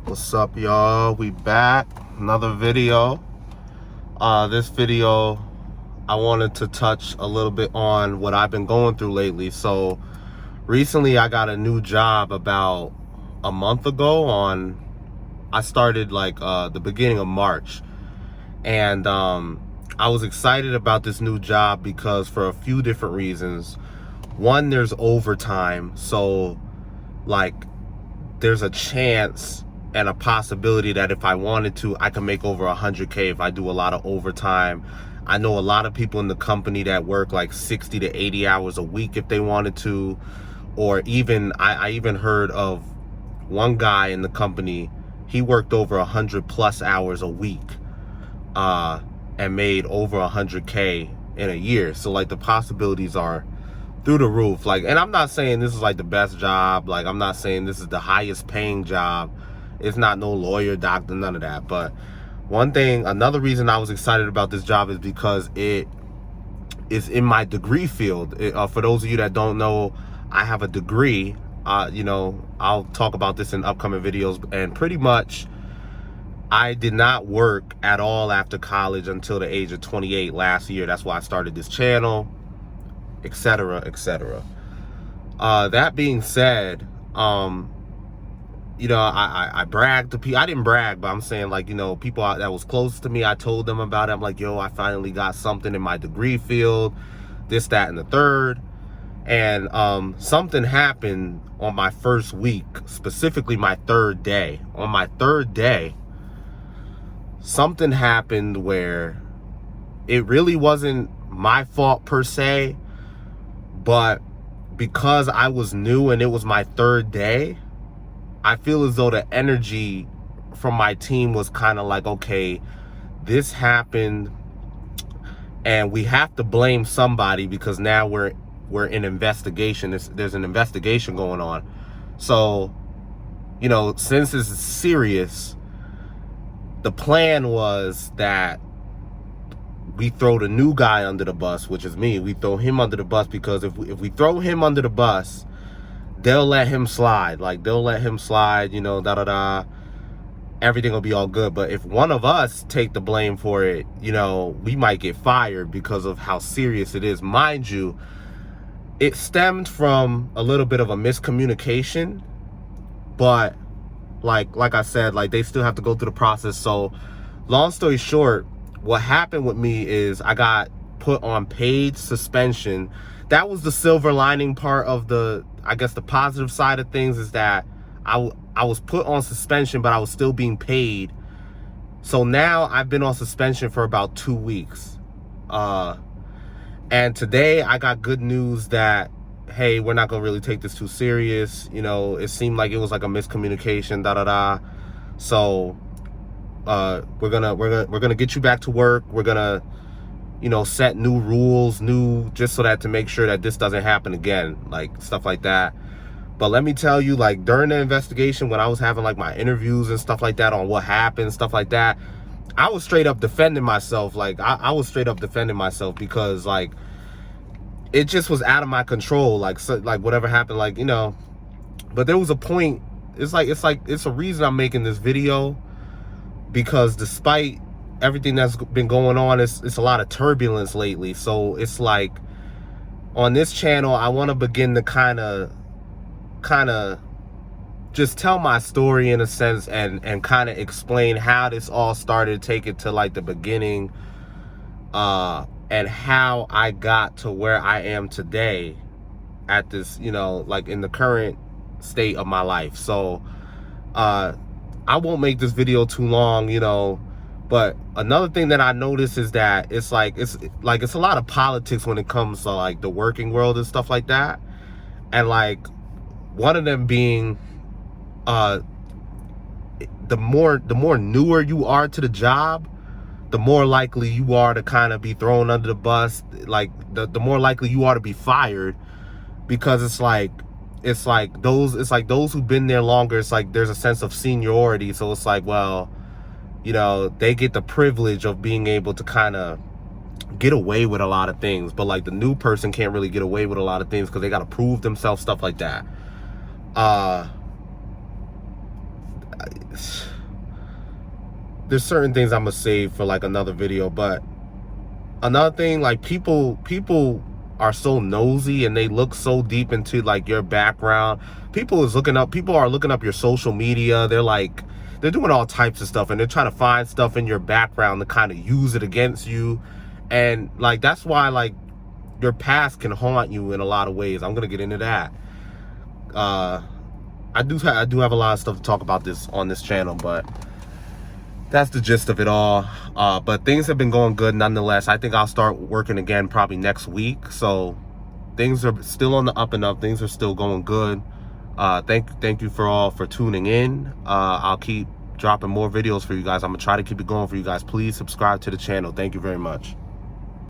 What's up, y'all? We back, another video. This video I wanted to touch a little bit on what I've been going through lately. So recently I got a new job about a month ago. I started like the beginning of March, and I was excited about this new job because for a few different reasons. One, there's overtime, so like there's a chance and a possibility that if I wanted to, I can make over 100K if I do a lot of overtime. I know a lot of people in the company that work like 60 to 80 hours a week if they wanted to, or even I even heard of one guy in the company. He worked over 100+ hours a week and made over 100K in a year. So like the possibilities are through the roof. Like, and I'm not saying this is like the best job, like I'm not saying this is the highest paying job. It's not no lawyer, doctor, none of that. But another reason I was excited about this job is because it is in my degree field. For those of you that don't know, I have a degree. I'll talk about this in upcoming videos. And pretty much, I did not work at all after college until the age of 28 last year. That's why I started this channel, etc., etc. That being said, I bragged to people. I didn't brag, but I'm saying, like, people that was close to me, I told them about it. I'm like, yo, I finally got something in my degree field, this, that, and the third. And something happened on my first week, specifically my third day. On my third day, something happened where it really wasn't my fault per se, but because I was new and it was my third day, I feel as though the energy from my team was kind of like, okay, this happened and we have to blame somebody because now we're in investigation. There's an investigation going on. So, since this is serious, the plan was that we throw the new guy under the bus, which is me. We throw him under the bus because if we throw him under the bus, they'll let him slide. Like, they'll let him slide, everything will be all good. But if one of us take the blame for it, we might get fired because of how serious it is. Mind you, it stemmed from a little bit of a miscommunication, but like I said, like, they still have to go through the process. So long story short, what happened with me is I got put on paid suspension. That was the silver lining part of the, I guess, the positive side of things, is that I was put on suspension, but I was still being paid. So now I've been on suspension for about 2 weeks. And today I got good news that, hey, we're not gonna really take this too serious. It seemed like it was like a miscommunication, So we're gonna get you back to work. We're gonna set new rules, just so that to make sure that this doesn't happen again, like stuff like that. But let me tell you, like, during the investigation, when I was having like my interviews and stuff like that on what happened, stuff like that, I was straight up defending myself. Like, I was straight up defending myself because, like, it just was out of my control. Like, so, like, whatever happened, like, but there was a point. It's a reason I'm making this video, because despite everything that's been going on, it's a lot of turbulence lately. So it's like, on this channel, I want to begin to kind of just tell my story in a sense, and kind of explain how this all started, take it to like the beginning, and how I got to where I am today at this, like in the current state of my life. So I won't make this video too long, but another thing that I noticed is that it's a lot of politics when it comes to like the working world and stuff like that. And like, one of them being, the more newer you are to the job, the more likely you are to kind of be thrown under the bus. Like, the more likely you are to be fired, because it's like those who've been there longer, it's like there's a sense of seniority. So it's like, well, they get the privilege of being able to kind of get away with a lot of things, but like the new person can't really get away with a lot of things because they got to prove themselves, stuff like that. there's certain things I'm gonna save for like another video. But another thing, like people are so nosy and they look so deep into like your background. People are looking up your social media. They're doing all types of stuff, and they're trying to find stuff in your background to kind of use it against you. And like that's why like your past can haunt you in a lot of ways. I'm gonna get into that. I do have a lot of stuff to talk about this on this channel, but that's the gist of it all. But things have been going good nonetheless. I think I'll start working again probably next week. So things are still on the up and up. Things are still going good. Thank you for tuning in. I'll keep dropping more videos for you guys. I'm gonna try to keep it going for you guys. Please subscribe to the channel. Thank you very much.